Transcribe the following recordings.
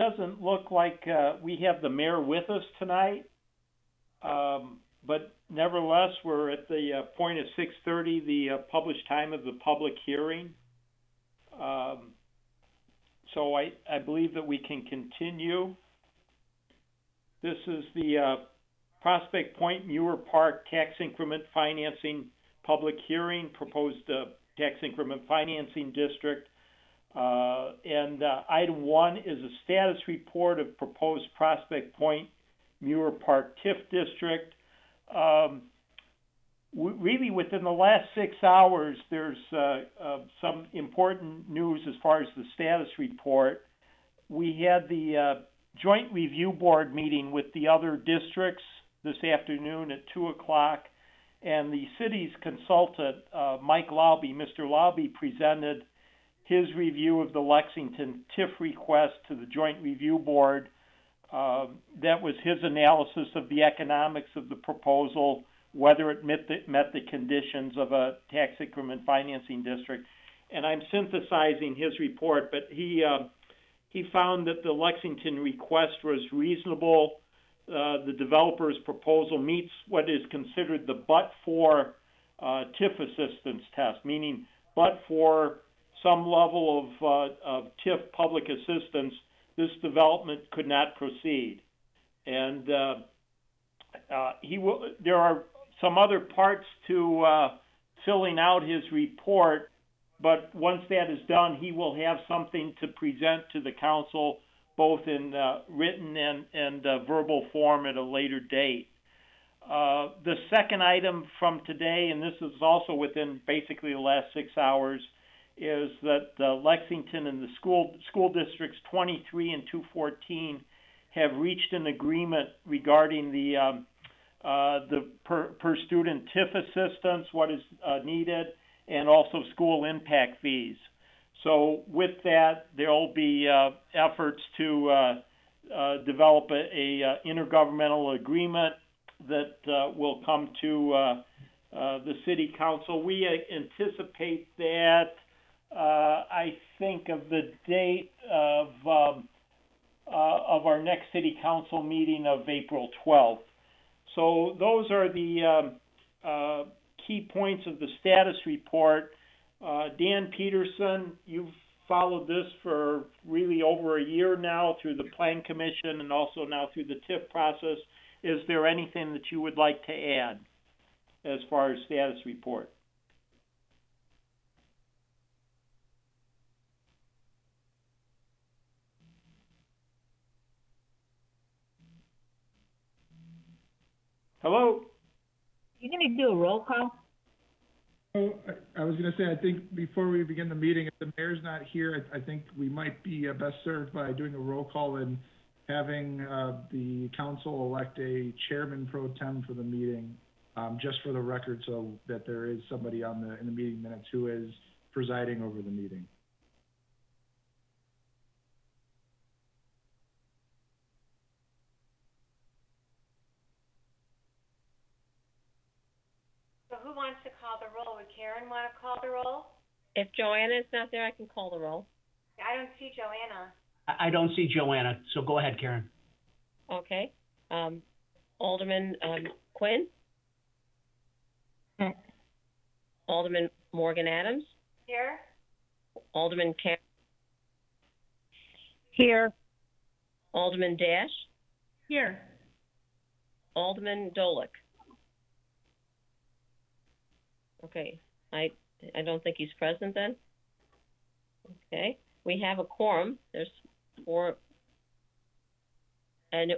doesn't look like we have the mayor with us tonight, but nevertheless, we're at the point of 6:30, the published time of the public hearing. So I believe that we can continue. This is the Prospect Point Muir Park Tax Increment Financing Public Hearing, proposed Tax Increment Financing District. And item 1 is a status report of proposed Prospect Point Muir Park TIF District. Really, within the last 6 hours, there's some important news as far as the status report. We had the Joint Review Board meeting with the other districts this afternoon at 2 o'clock, and the city's consultant, Mike Laube, Mr. Laube, presented his review of the Lexington TIF request to the Joint Review Board. That was his analysis of the economics of the proposal, whether it met the conditions of a tax increment financing district. And I'm synthesizing his report, but he found that the Lexington request was reasonable. The developer's proposal meets what is considered the but-for TIF assistance test, meaning but for some level of TIF public assistance, this development could not proceed. And there are some other parts to filling out his report, but once that is done, he will have something to present to the council, both in written and verbal form at a later date. The second item from today, and this is also within basically the last 6 hours, is that Lexington and the school districts 23 and 214 have reached an agreement regarding the per student TIF assistance, what is needed, and also school impact fees. So with that, there will be efforts to develop a intergovernmental agreement that will come to the city council. We anticipate that I think of the date of our next city council meeting of April 12th. So those are the key points of the status report. Dan Peterson, you've followed this for really over a year now through the Plan Commission and also now through the TIF process. Is there anything that you would like to add as far as status report? Hello? You're going to do a roll call? Oh, I was going to say, I think before we begin the meeting, if the mayor's not here, I think we might be best served by doing a roll call and having the council elect a chairman pro tem for the meeting, just for the record, so that there is somebody in the meeting minutes who is presiding over the meeting. So who wants to call the roll? Would Karen want to call the roll? If Joanna is not there, I can call the roll. I don't see Joanna. I don't see Joanna, so go ahead, Karen. Okay. Alderman Quinn? Alderman Morgan Adams? Here? Alderman Cam? Here. Alderman Dash? Here. Alderman Dolick? Okay. I don't think he's present then. Okay. We have a quorum. There's 4. And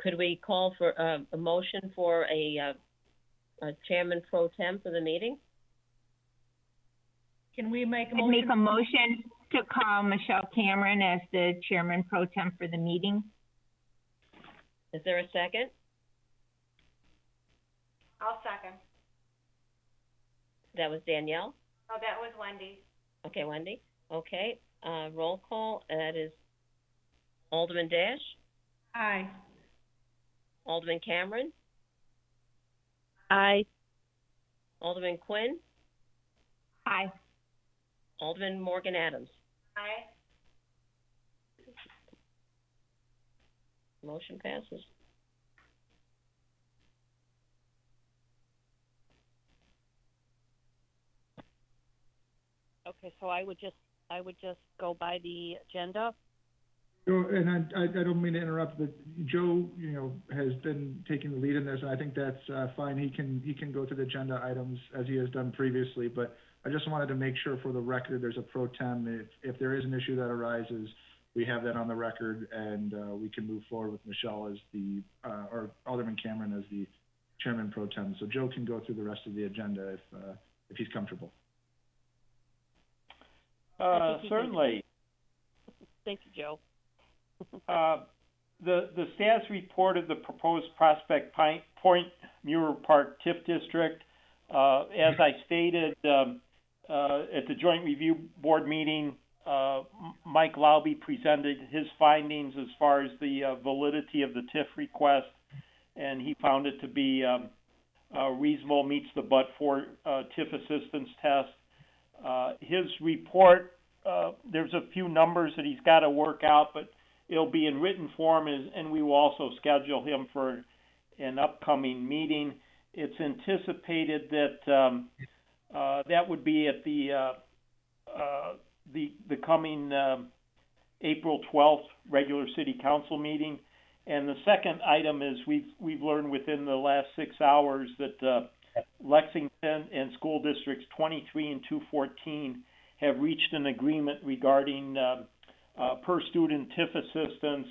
could we call for a motion for a chairman pro tem for the meeting? Can we make a I'd motion? make a motion to call Michelle Cameron as the chairman pro tem for the meeting. Is there a second? I'll second. That was Danielle? Oh, that was Wendy. Okay, Wendy. Okay, roll call. That is Alderman Dash, Aye. Alderman Cameron, Aye. Alderman Quinn, Aye. Alderman Morgan Adams. Aye. Motion passes. Okay, so I would just go by the agenda. And I don't mean to interrupt, but Joe, has been taking the lead in this, and I think that's fine. He can go to the agenda items as he has done previously, but I just wanted to make sure for the record, there's a pro tem. If there is an issue that arises, we have that on the record, and we can move forward with Michelle as or Alderman Cameron as the chairman pro tem. So Joe can go through the rest of the agenda if he's comfortable. Certainly. Thank you, Joe. The status report of the proposed Prospect Point Muir Park TIF district, as I stated at the Joint Review Board meeting, Mike Laube presented his findings as far as the validity of the TIF request, and he found it to be reasonable, meets the but-for TIF assistance test. His report, there's a few numbers that he's got to work out, but it'll be in written form, and we will also schedule him for an upcoming meeting. It's anticipated that that would be at the coming April 12th regular city council meeting. And the second item is we've learned within the last 6 hours that Lexington and school districts 23 and 214 have reached an agreement regarding per student TIF assistance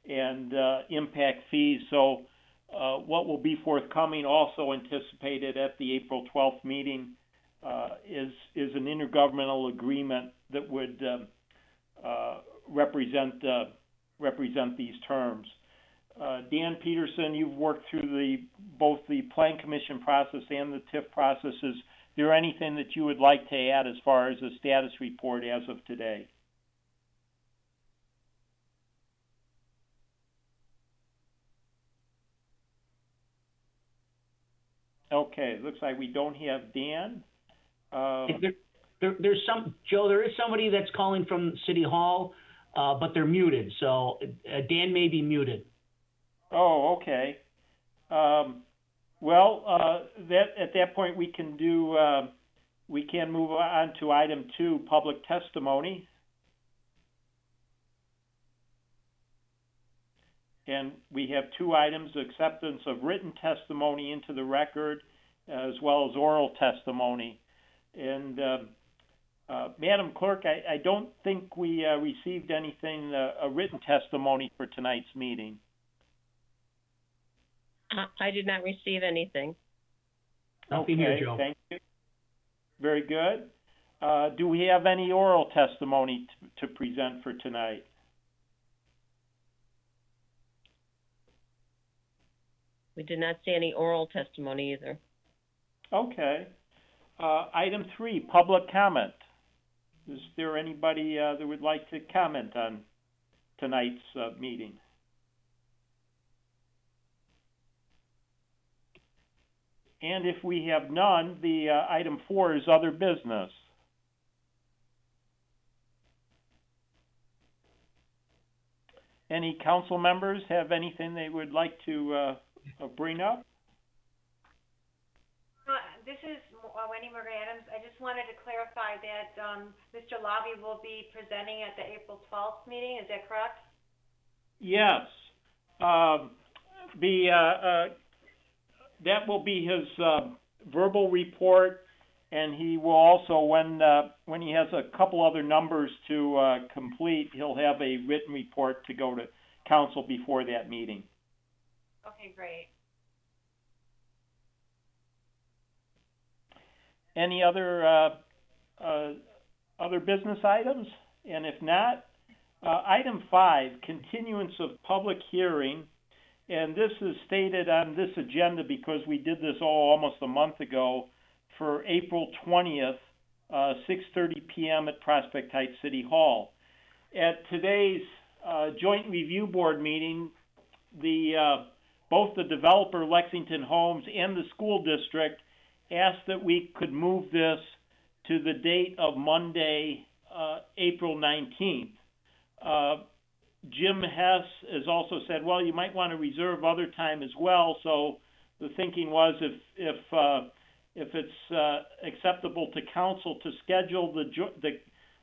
and impact fees. So what will be forthcoming, also anticipated at the April 12th meeting, is an intergovernmental agreement that would represent these terms. Dan Peterson, you've worked through both the Plan Commission process and the TIF processes. Is there anything that you would like to add as far as the status report as of today? Okay, looks like we don't have Dan. There's Joe, there is somebody that's calling from City Hall, but they're muted, so Dan may be muted. Oh, okay. Well, at that point we can move on to item 2, public testimony. And we have 2 items: acceptance of written testimony into the record, as well as oral testimony. And Madam Clerk, I don't think we received anything, a written testimony for tonight's meeting. I did not receive anything. Nothing here, Joe. Thank you. Very good. Do we have any oral testimony to present for tonight? We did not see any oral testimony either. Okay. Item 3, public comment. Is there anybody that would like to comment on tonight's meeting? And if we have none, the item 4 is other business. Any council members have anything they would like to bring up? This is Wendy Morgan-Adams. I just wanted to clarify that Mr. Laube will be presenting at the April 12th meeting. Is that correct? Yes. That will be his verbal report, and he will also, when he has a couple other numbers to complete, he'll have a written report to go to council before that meeting. Okay, great. Any other business items? And if not, item 5, continuance of public hearing. And this is stated on this agenda because we did this almost a month ago, for April 20th, 6:30 p.m. at Prospect Heights City Hall. At today's Joint Review Board meeting, both the developer, Lexington Homes, and the school district asked that we could move this to the date of Monday, April 19th. Jim Hess has also said, well, you might want to reserve other time as well. So the thinking was if it's acceptable to council to schedule the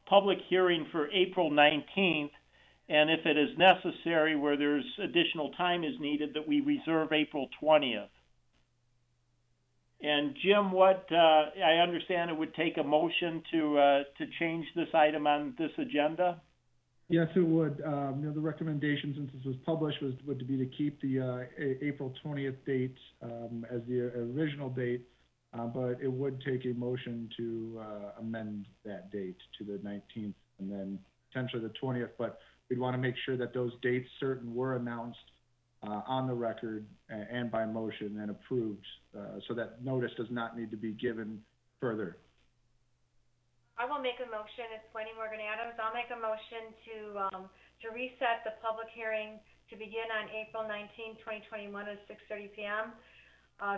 public hearing for April 19th, and if it is necessary where there's additional time is needed, that we reserve April 20th. And Jim, I understand it would take a motion to change this item on this agenda? Yes, it would. The recommendation, since this was published, would be to keep the April 20th date as the original date, but it would take a motion to amend that date to the 19th and then potentially the 20th. But we'd want to make sure that those dates certain were announced on the record and by motion and approved, so that notice does not need to be given further. I will make a motion. It's Wendy Morgan Adams. I'll make a motion to reset the public hearing to begin on April 19, 2021 at 6:30 p.m.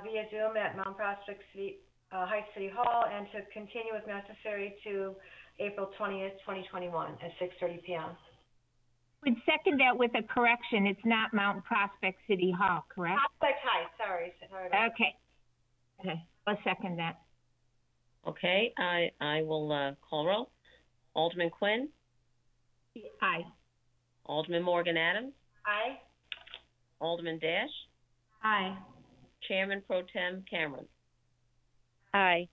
Via Zoom at Mount Prospect Heights City Hall, and to continue if necessary to April 20th, 2021 at 6:30 p.m. Would second that with a correction. It's not Mount Prospect City Hall, correct? Prospect Heights, sorry. Okay. Okay, I'll second that. Okay, I will, call roll. Alderman Quinn, Aye. Alderman Morgan Adams, Aye. Alderman Dash, Aye. Chairman Pro Tem Cameron. Aye.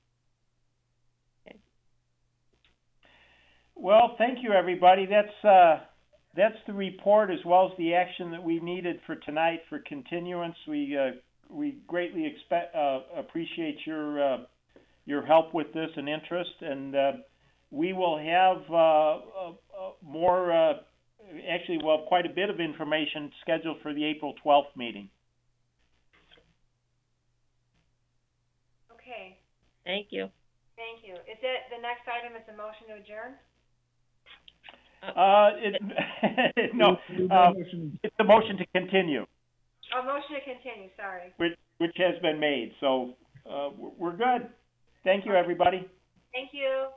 Well, thank you, everybody. That's the report as well as the action that we needed for tonight for continuance. We greatly appreciate your help with this and interest, and we will have more. Actually, we'll have quite a bit of information scheduled for the April 12th meeting. Okay, Thank you. thank you. Is it, the next item is a motion to adjourn? No, Motion. it's a motion to continue, Oh, motion to continue, sorry. which has been made. So we're good. Thank you, everybody. Thank you.